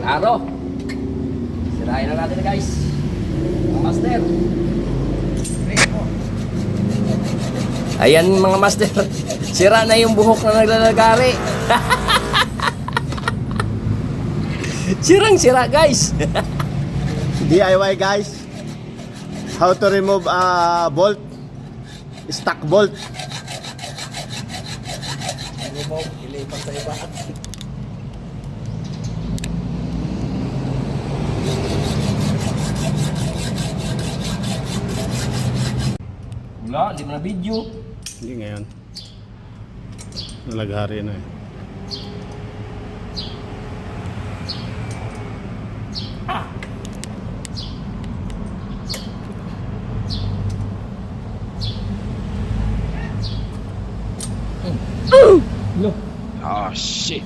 Aro. Sirahin na natin guys. Mga master. Ayan mga master. Sira na yung buhok na naglalagari. Sirang-sira guys. DIY guys. How to remove a bolt. Stock bolt. Remove, ilipat sa iba. Wala, hindi mo na video. Hindi ngayon. Nalaghari na eh. No. Oh shit.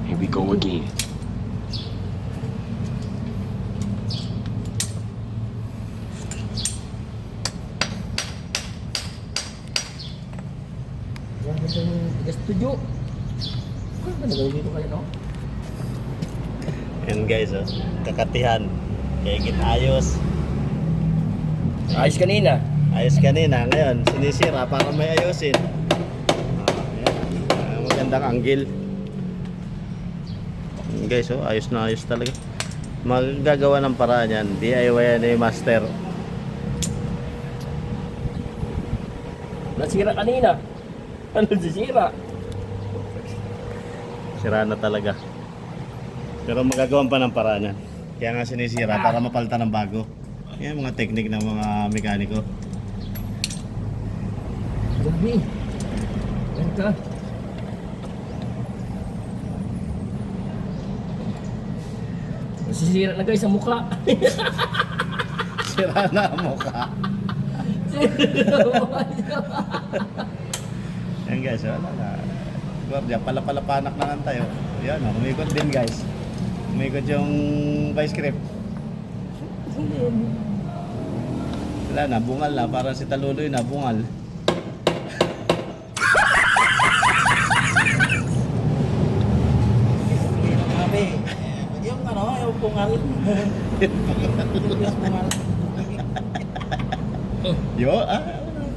Here we go again. Yan ito yung studio. Ano ba nagawin dito kayo, no? Yan guys, oh. Kakatihan. Kaya ayos. Ayos kanina. Ayos kanina. Ngayon, sinisira para may ayusin. Magandang angle. Yan guys, oh. Ayos na ayos talaga. Magagawa ng paraan yan. DIY yan yung master. Nasira kanina. Ano sisira? Sira na talaga. Pero magagawan pa ng paraan yan. Kaya nga sinisira para mapalitan ng bago. Yan mga teknik ng mga mekaniko. Gabi. Yan ka. Nasisira na guys sa mukha. Sira na ang mukha. Yan guys, wala na. Gwardiya, palapalapanak na lang tayo. Yan, oh, umikot din guys. Umikot yung vice grip. Wala na, bungal na. Parang si Taluloy na, bungal. Sabi, yung ano, yung pungal. Yo, wala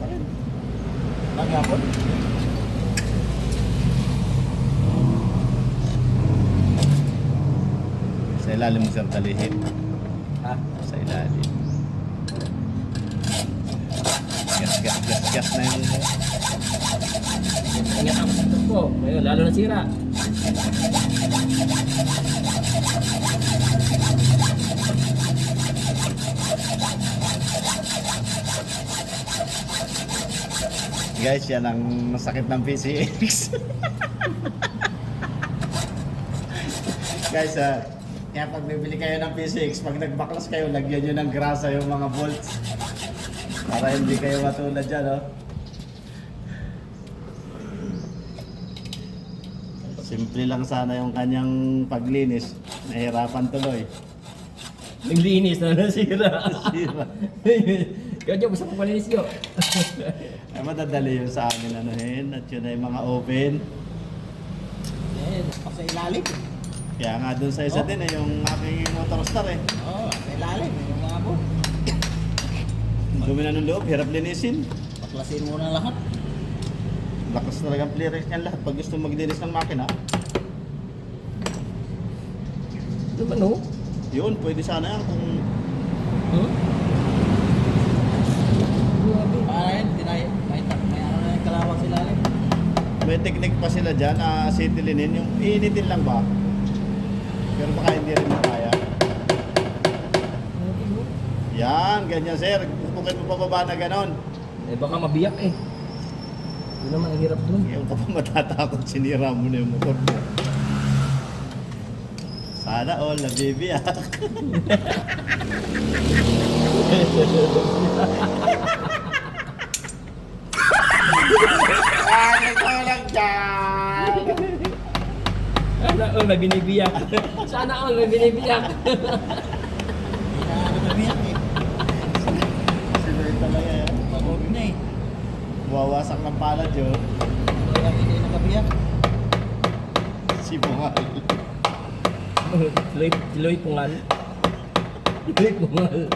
pa rin. Nagyapon. Sa ilalim mo sir, talihin. Ha? Sa ilalim. Gas na yung... Ingat ang motor ko. Ngayon, lalo na sira. Guys, yan ang masakit ng PCX. Guys, kaya pag bibili kayo ng PCX, pag nagbaklas kayo, lagyan nyo ng grasa yung mga bolts. Para hindi kayo matulad dyan, oh. Simple lang sana yung kanyang paglinis. Nahirapan tuloy. Naglinis na nasira. Sira. Kaya dyan, basta palinis ko. Ay, madadali yun sa amin anuhin. At yun ay mga oven. Eh, pa sa ilalim. Kaya nga dun sa isa din yung aking motor star eh. Oo, sa ilalim. Yung mga abo. Dumi na ng loob, hirap linisin. Paklasin mo na lahat. Lakas talagang clearance niyan lahat pag gusto maglinis ng makina. Ano ba no? Yun, pwede sana yan kung... Huh? Para yun, may ano na yung kalawang sa ilalim. May technique pa sila dyan na sitilinin, yung iinitin lang ba? Pero baka hindi rin makaya. Yan, ganyan sir. Bukit mo pababa na ganon. Eh baka mabiyak eh. Yun naman ang hirap dun. Yung ka pa matatakot, sinira mo na yung motor mo. Sana all, nabibiyak. Ano ko lang dyan? Sana all may binibiyak. Sana all may binibiyak. Hindi na nagabiyak eh. Sinoy talaga yan. Pagod na eh. Wawasak ng palad yun. Kaya hindi nagabiyak. Si Bungal. Tuloy pungal. Tuloy pungal.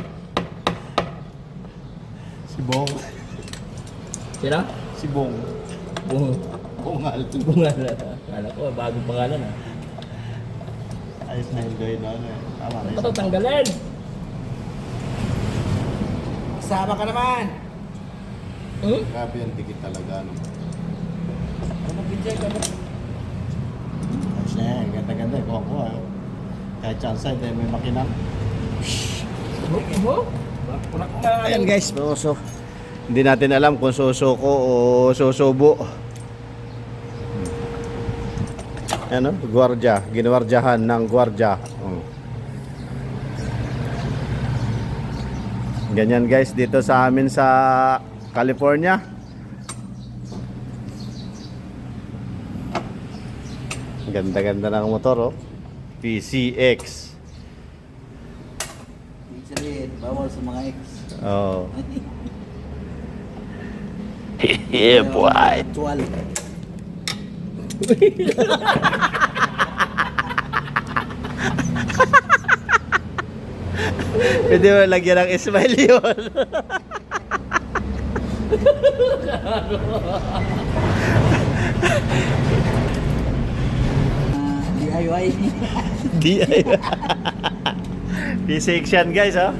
Si Bong. Sila? Si Bong. Bungal. Pungal. Kala ko, bagong pangalan ah. Ayos na yung gawin noon eh. Tama na Ito, tanggalin! Sama ka naman. Hmm? Grabe yung tikit talaga. No? Ano pinjay ka ba? Ayos na yan. Ganda-ganda. Kuha-kuha. Kahit chance ay may makinang. Mo? Ayan guys, so, hindi natin alam kung susuko o susubo. Ano? Gwardiya, ginwardyahan ng gwardya. Ganyan guys dito sa amin sa California. Ganda-ganda ng motor oh. PCX. Ibig sabihin, bawal sa mga ex. Oh. Yeah, boy. Actual. Pwede mo lagyan ng smile yun. DIY. P6 yan guys oh.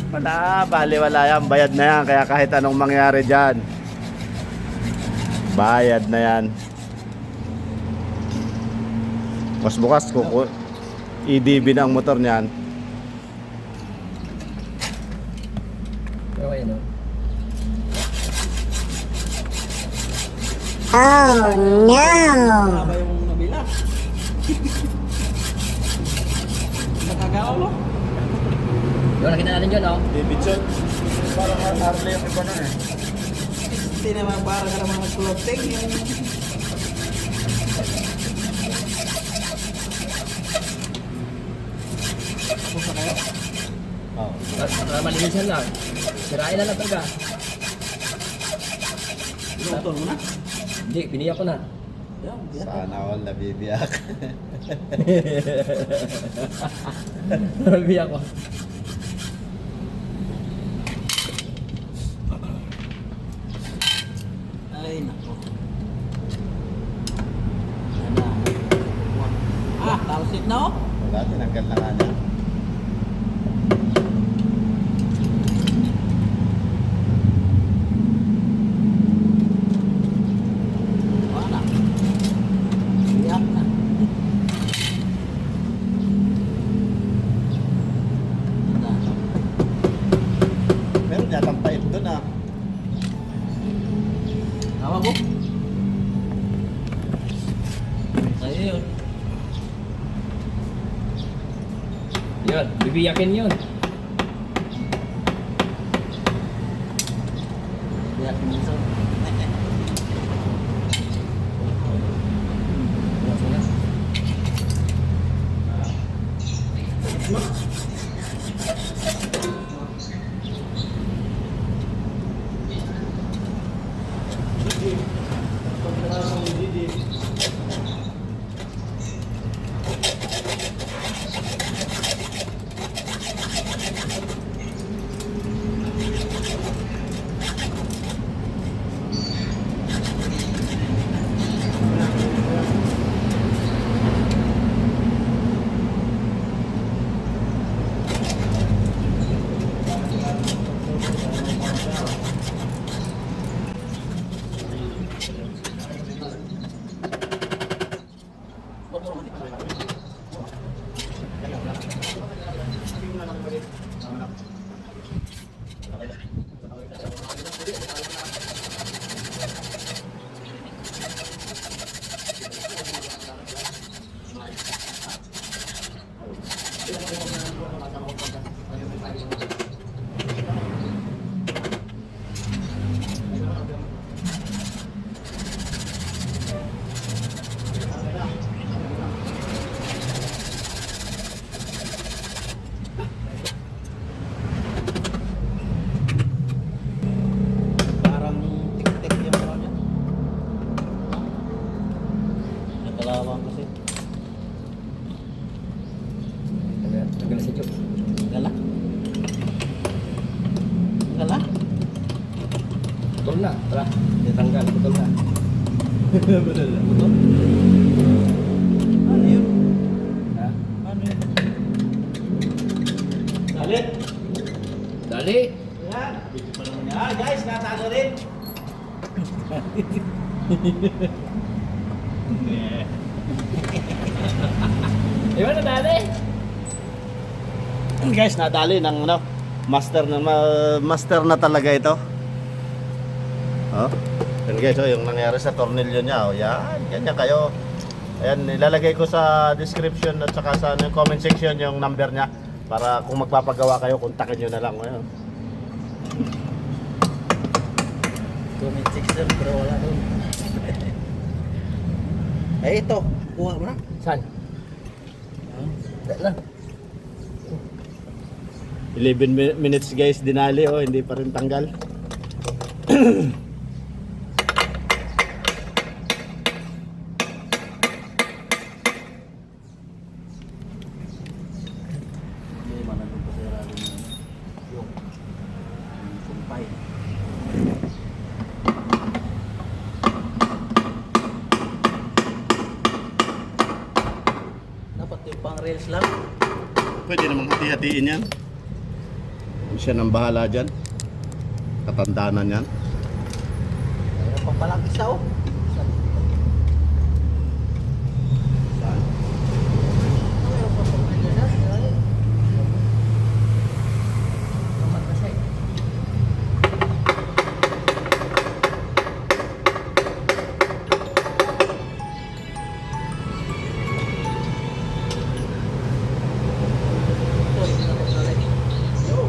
Wala, baliwala yan. Bayad na yan. Kaya kahit anong mangyari dyan, bayad na yan. Bukas EDB na ang motor niyan. Okay, no? Tama yung nabila. Nakagaw no? Yun, nakita natin yun, no? David John. Parang Harley yung iba nun eh. Hindi naman para ka naman nag-clothing. Tapos na kayo? Oh. Para malinisan lang. Sirain na lang talaga. Luto mo na? Hindi, biniyak ko na. Yan, yan. Sana all nabibiyak. Biniyak ko. Ay, nako. Yan na. Talsik na oh. Wala, tinanggal na nga na. Wala. Iyak na. Meron yatang pait doon ah. Tama mo? Sa'yo yun. Yun, bibiyakin yun. Iyak minsan. Parang tik-tik yung mga niya. Nakalawang kasi. Ano yun? Ha? Ano yun? Dali. Dali. Yan. Video pa naman yan. Guys, natalo rin. Di ba nadali? Guys, nadali ng ano, master na talaga ito. Oh. Yan guys, oh, yung nangyari sa tornilyo niya, oh, yan, ganyan kayo. Ayan, ilalagay ko sa description at saka sa comment section yung number niya para kung magpapagawa kayo, kontakin nyo na lang. Ayun. Comment section pero wala doon. Eh ito, kuha mo na. Saan? Dala. 11 minutes guys, dinali, oh, hindi pa rin tanggal. Hindi man nandun pa sa ilalim yung sumpay. Dapat yung pang rails lang. Pwede namang hati-hatiin yan. Siya nang bahala dyan. Katandaanan yan. Mayroon pang palang isa oh. Mayroon pang palang isa dyan. Naman kasi. Ito, hindi na magsalit. Yo!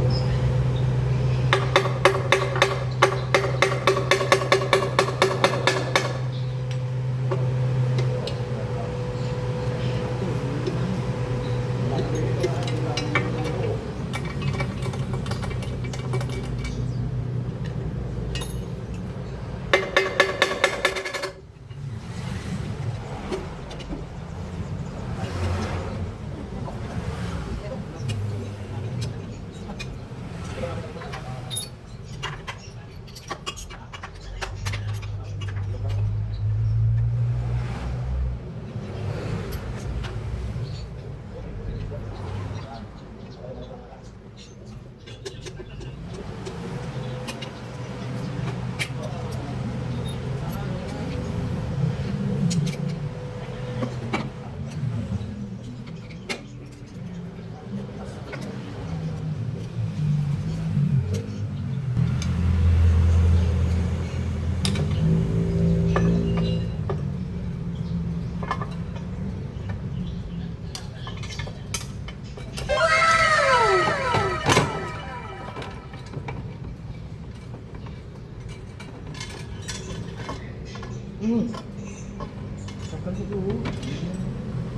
Sakal dito.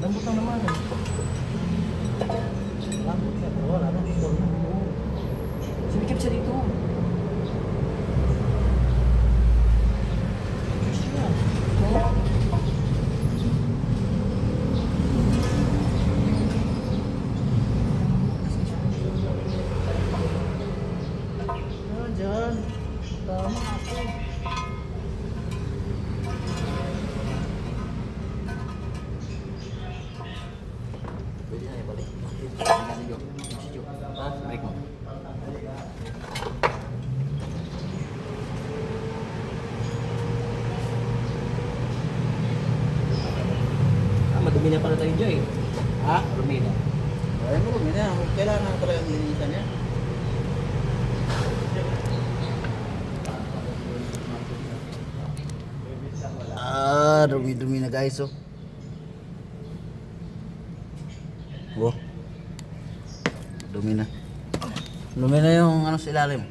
Lambot lang naman. Lambot ka, pero wala na. Sumikip siya dito. Dyan. Tama ako. Pwede na ibalik. Break mo. Madumi na pala tayo dyan eh. Ha? Madumi na. Ay mo, mina. Kailangan ko lang linisan niya. Dumi-dumi na guys oh. Wow. Dumi na. Dumi na yung ano sa ilalim.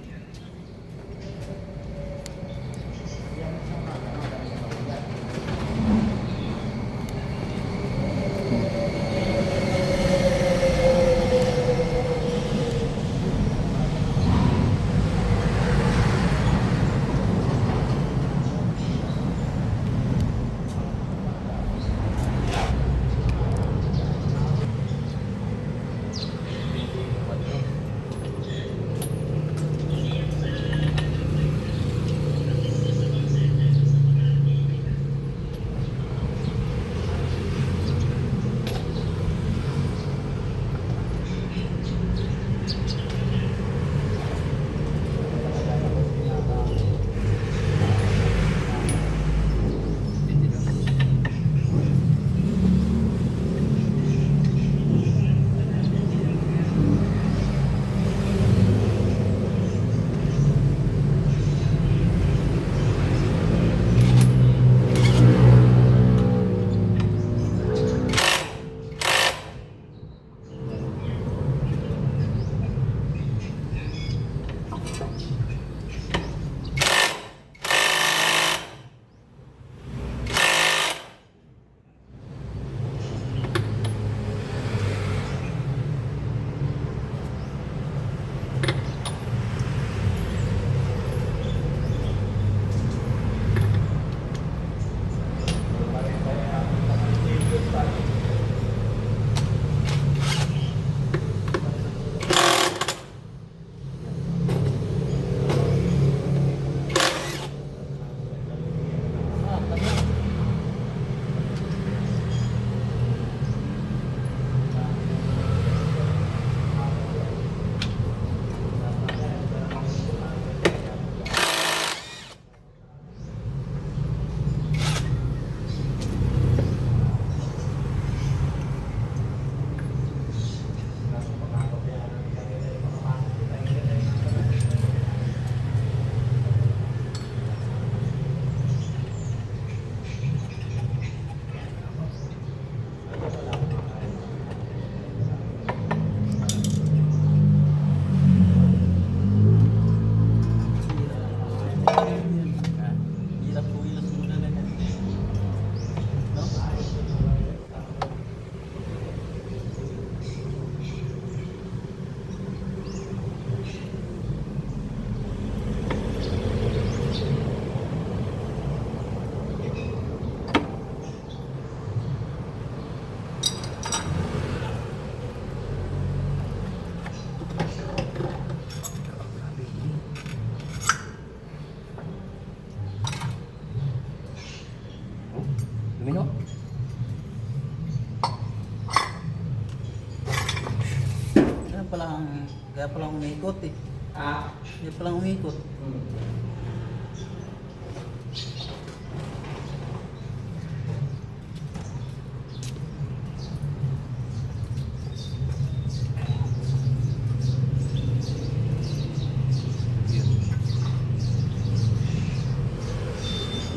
kaya pala umikot eh. Ah. Hindi pala umikot.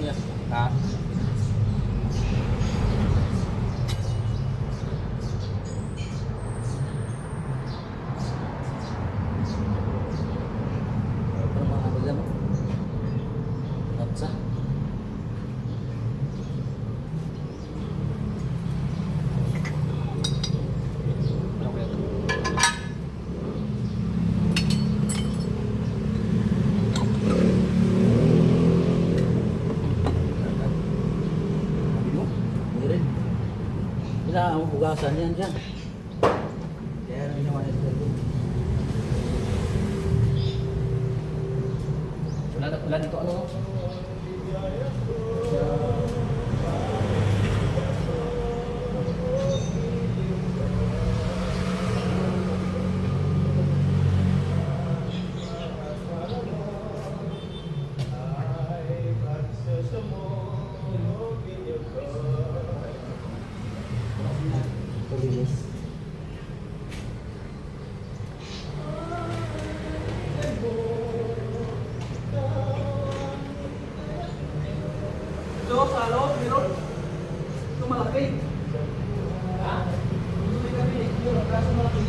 Yes. Ah. Parang mga ano dyan. Natsa. Ano kaya ito? Sabi mo? Hindi rin. Kailangan mo hugasan yan dyan. Kaya rin ginawa niya ito. Wala dito ano? Pabilis. Ito, sa loob, meron. Ito malaki. Ha? Ito may kami. Yun, ang braso malaki.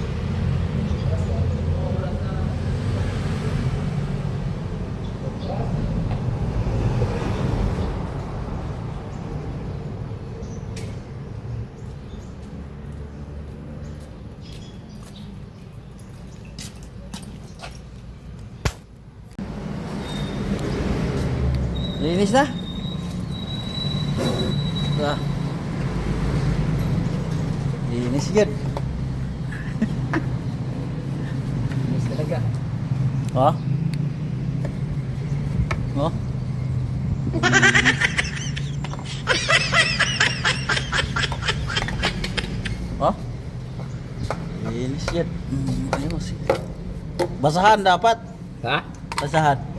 Linis na? Ah. Linis yun. Linis talaga. Oh? Oh? Oh? Linis yun. Ayos. Basahan dapat. Ha? Basahan.